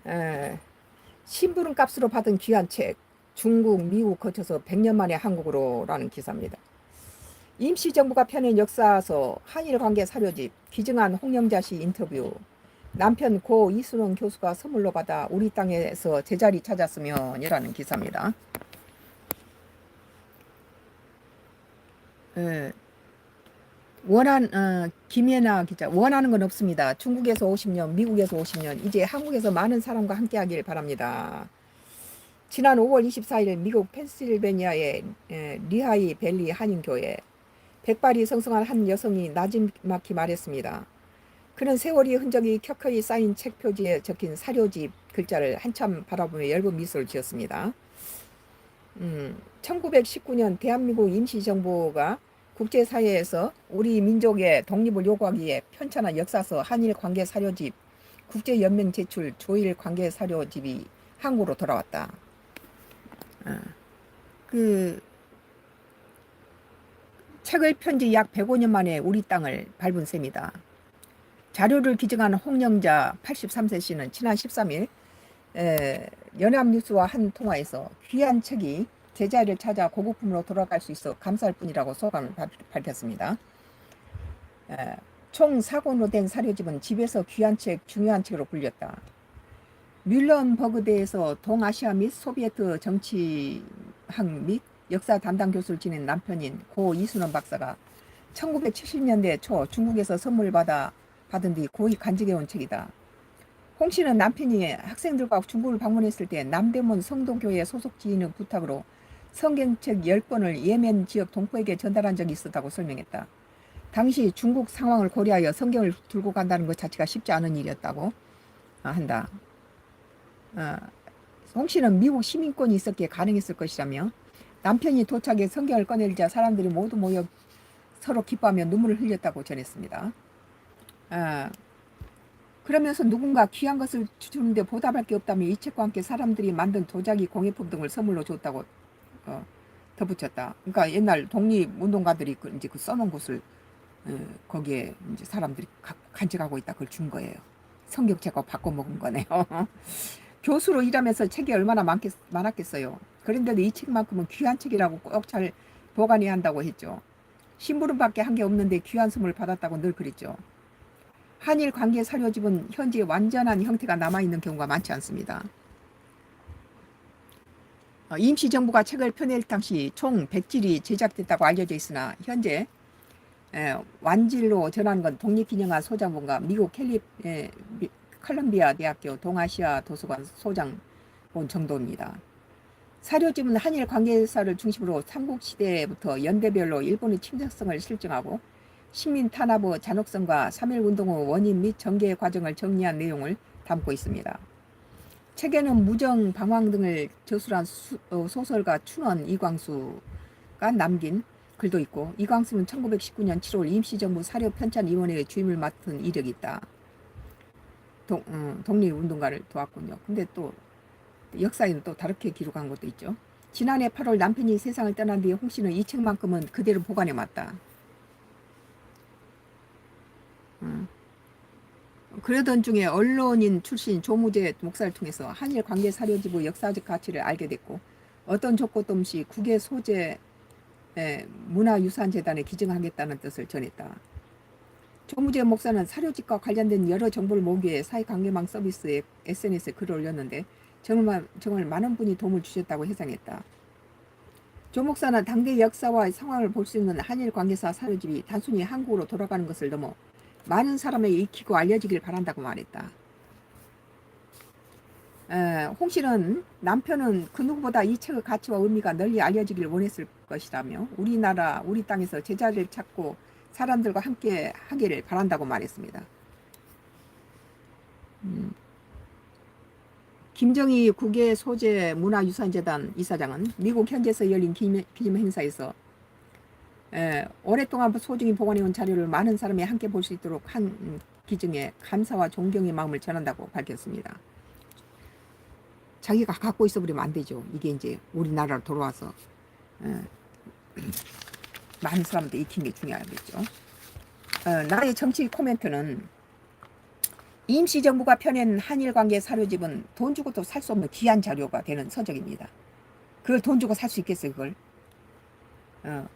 에, 심부름 값으로 받은 귀한 책, 중국, 미국 거쳐서 100년 만에 한국으로라는 기사입니다. 임시정부가 펴낸 역사서, 한일관계 사료집, 기증한 홍영자 씨 인터뷰, 남편 고 이순원 교수가 선물로 받아 우리 땅에서 제자리 찾았으면 이라는 기사입니다. 예, 김예나 기자, 원하는 건 없습니다. 중국에서 50년, 미국에서 50년, 이제 한국에서 많은 사람과 함께 하길 바랍니다. 지난 5월 24일 미국 펜실베니아의 리하이 밸리 한인교회, 백발이 성성한 한 여성이 나지막히 말했습니다. 그는 세월이 흔적이 켜켜이 쌓인 책 표지에 적힌 사료집 글자를 한참 바라보며 엷은 미소를 지었습니다. 1919년 대한민국 임시정부가 국제사회에서 우리 민족의 독립을 요구하기에 편찬한 역사서 한일관계사료집 국제연맹 제출 조일관계사료집이 한국으로 돌아왔다. 그 책을 편지 약 105년 만에 우리 땅을 밟은 셈이다. 자료를 기증한 홍영자 83세 씨는 지난 13일 연합뉴스와 한 통화에서 귀한 책이 제자리를 찾아 고급품으로 돌아갈 수 있어 감사할 뿐이라고 소감을 밝혔습니다. 총 4권으로 된 사료집은 집에서 귀한 책, 중요한 책으로 불렸다. 뮬런버그대에서 동아시아 및 소비에트 정치학 및 역사 담당 교수를 지낸 남편인 고 이순원 박사가 1970년대 초 중국에서 선물을 받은 뒤 고이 간직해온 책이다. 홍 씨는 남편이 학생들과 중국을 방문했을 때 남대문 성도교회 소속 지인의 부탁으로 성경책 10권을 예멘 지역 동포에게 전달한 적이 있었다고 설명했다. 당시 중국 상황을 고려하여 성경을 들고 간다는 것 자체가 쉽지 않은 일이었다고 한다. 홍 씨는 미국 시민권이 있었기에 가능했을 것이라며 남편이 도착해 성경을 꺼내자 사람들이 모두 모여 서로 기뻐하며 눈물을 흘렸다고 전했습니다. 그러면서 누군가 귀한 것을 주는데 보답할 게 없다며 이 책과 함께 사람들이 만든 도자기 공예품 등을 선물로 줬다고 덧붙였다. 그러니까 옛날 독립운동가들이 이제 그 써놓은 것을 거기에 이제 사람들이 간직하고 있다. 그걸 준 거예요. 성경책과 바꿔 먹은 거네요. 교수로 일하면서 책이 얼마나 많았겠어요. 그런데도 이 책만큼은 귀한 책이라고 꼭 잘 보관해야 한다고 했죠. 심부름밖에 한 게 없는데 귀한 선물을 받았다고 늘 그랬죠. 한일 관계 사료집은 현재 완전한 형태가 남아있는 경우가 많지 않습니다. 임시정부가 책을 펴낼 당시 총 100질이 제작됐다고 알려져 있으나 현재 완질로 전한 건 독립기념관 소장본과 미국 컬럼비아 대학교 동아시아 도서관 소장본 정도입니다. 사료집은 한일 관계사를 중심으로 삼국시대부터 연대별로 일본의 침략성을 실증하고 식민 탄압의 잔혹성과 3.1운동의 원인 및 전개 과정을 정리한 내용을 담고 있습니다. 책에는 무정, 방황 등을 저술한 소설가 춘원 이광수가 남긴 글도 있고, 이광수는 1919년 7월 임시정부 사료편찬위원회의 주임을 맡은 이력이 있다. 독립운동가를 도왔군요. 근데 또 역사에는 또 다르게 기록한 것도 있죠. 지난해 8월 남편이 세상을 떠난 뒤에 홍 씨는 이 책만큼은 그대로 보관해왔다. 그러던 중에 언론인 출신 조무재 목사를 통해서 한일 관계 사료집의 역사적 가치를 알게 됐고, 어떤 조건도 없이 국외 소재 문화유산재단에 기증하겠다는 뜻을 전했다. 조무재 목사는 사료집과 관련된 여러 정보를 모으기 위해 사회관계망 서비스에 SNS에 글을 올렸는데 정말 많은 분이 도움을 주셨다고 해상했다. 조 목사는 당대 역사와 상황을 볼 수 있는 한일 관계사 사료집이 단순히 한국으로 돌아가는 것을 넘어 많은 사람에게 익히고 알려지길 바란다고 말했다. 홍 씨는 남편은 그 누구보다 이 책의 가치와 의미가 널리 알려지길 원했을 것이라며 우리나라, 우리 땅에서 제자리를 찾고 사람들과 함께 하기를 바란다고 말했습니다. 김정희 국외 소재 문화유산재단 이사장은 미국 현지에서 열린 기념 행사에서 오랫동안 소중히 보관해온 자료를 많은 사람이 함께 볼 수 있도록 한 기증에 감사와 존경의 마음을 전한다고 밝혔습니다. 자기가 갖고 있어버리면 안 되죠. 이게 이제 우리나라로 돌아와서 많은 사람한테 익힌 게 중요하겠죠. 나의 정치 코멘트는 임시정부가 펴낸 한일관계 사료집은 돈 주고도 살 수 없는 귀한 자료가 되는 서적입니다. 그걸 돈 주고 살 수 있겠어요, 그걸?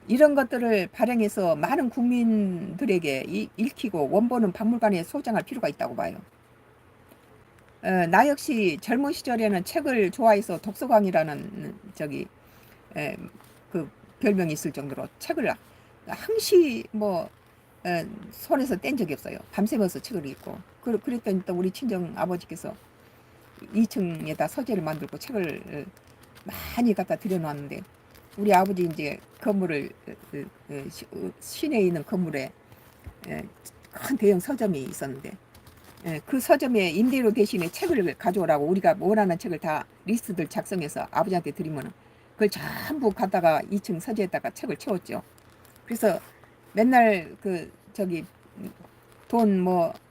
이런 것들을 발행해서 많은 국민들에게 읽히고 원본은 박물관에 소장할 필요가 있다고 봐요. 나 역시 젊은 시절에는 책을 좋아해서 독서광이라는 그 별명이 있을 정도로 책을 항시 손에서 뗀 적이 없어요. 밤새면서 책을 읽고. 그랬더니 또 우리 친정 아버지께서 2층에다 서재를 만들고 책을 많이 갖다 들여놨는데, 우리 아버지 이제 건물을 시내에 있는 건물에 큰 대형 서점이 있었는데, 그 서점에 임대료 대신에 책을 가져오라고 우리가 원하는 책을 다 리스트들 작성해서 아버지한테 드리면 그걸 전부 갖다가 2층 서재에다가 책을 채웠죠. 그래서 맨날 돈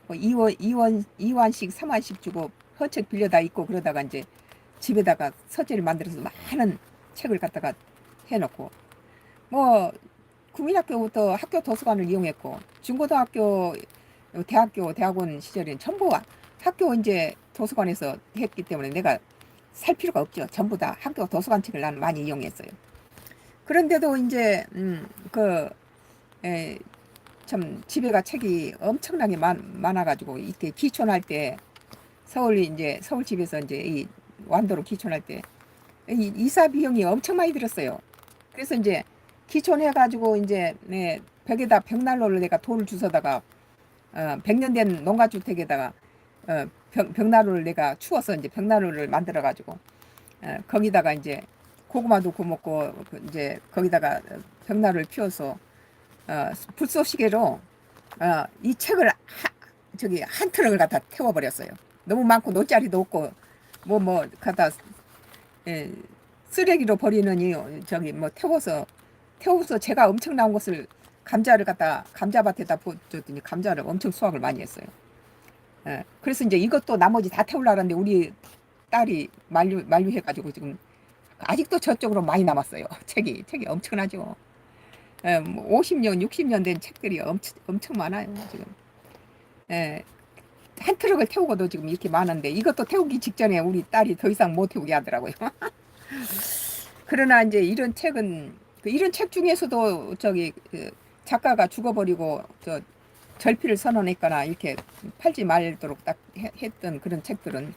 2원씩 3원씩 주고 허책 빌려다 있고, 그러다가 이제 집에다가 서재를 만들어서 많은 책을 갖다가 해놓고, 국민학교부터 학교 도서관을 이용했고, 중고등학교, 대학교, 대학원 시절엔 전부 학교 이제 도서관에서 했기 때문에 내가 살 필요가 없죠. 전부 다 학교 도서관 책을 나는 많이 이용했어요. 그런데도 이제 참 집에가 책이 엄청나게 많아가지고, 이때 기촌할 때 서울집에서 이제 이 완도로 기촌할 때 이사 비용이 엄청 많이 들었어요. 그래서 이제 기촌해가지고 이제 벽에다 벽난로를 내가 돌을 주워다가 100년 된 농가주택에다가 벽난로를 내가 추워서 이제 벽난로를 만들어가지고 거기다가 이제 고구마도 구워먹고, 이제 거기다가 벽난로를 피워서 불쏘시개로 이 책을 한 트럭을 갖다 태워버렸어요. 너무 많고 놀자리도 없고 갖다 쓰레기로 버리느니 태워서 제가 엄청 나온 것을 감자를 갖다 감자밭에다 줬더니 감자를 엄청 수확을 많이 했어요. 그래서 이제 이것도 나머지 다 태우려고 하는데 우리 딸이 만류해가지고 지금 아직도 저쪽으로 많이 남았어요. 책이 엄청나죠. 50년, 60년 된 책들이 엄청 많아요, 지금. 한 트럭을 태우고도 지금 이렇게 많은데, 이것도 태우기 직전에 우리 딸이 더 이상 못 태우게 하더라고요. 그러나 이제 이런 책은, 이런 책 중에서도 작가가 죽어버리고 절필을 선언했거나 이렇게 팔지 말도록 딱 했던 그런 책들은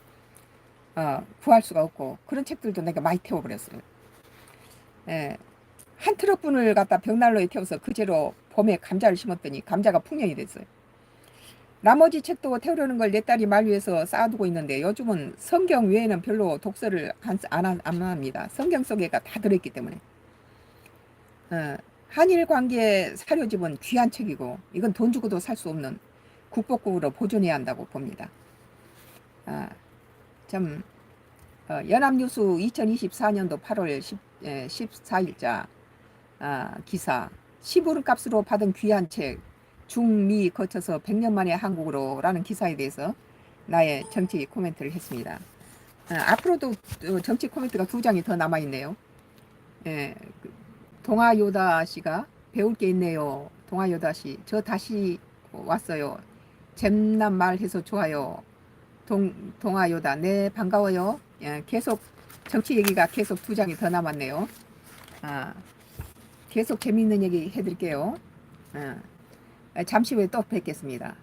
구할 수가 없고, 그런 책들도 내가 많이 태워버렸어요. 한 트럭분을 갖다 벽난로에 태워서 그제로 봄에 감자를 심었더니 감자가 풍년이 됐어요. 나머지 책도 태우려는 걸 내 딸이 만류해서 쌓아두고 있는데, 요즘은 성경 외에는 별로 독서를 안 합니다. 성경 속에가 다 들어있기 때문에. 한일관계 사료집은 귀한 책이고, 이건 돈 주고도 살 수 없는 국보급으로 보존해야 한다고 봅니다. 연합뉴스 2024년도 8월 14일자 기사, 시부름값으로 받은 귀한 책, 중미 거쳐서 100년 만에 한국으로 라는 기사에 대해서 나의 정치 코멘트를 했습니다. 앞으로도 정치 코멘트가 2장이 더 남아있네요. 동아요다 씨가 배울 게 있네요. 동아요다 씨, 저 다시 왔어요. 잼남 말해서 좋아요. 동아요다, 네 반가워요. 계속 정치 얘기가 계속 2장이 더 남았네요. 계속 재미있는 얘기 해드릴게요. 잠시 후에 또 뵙겠습니다.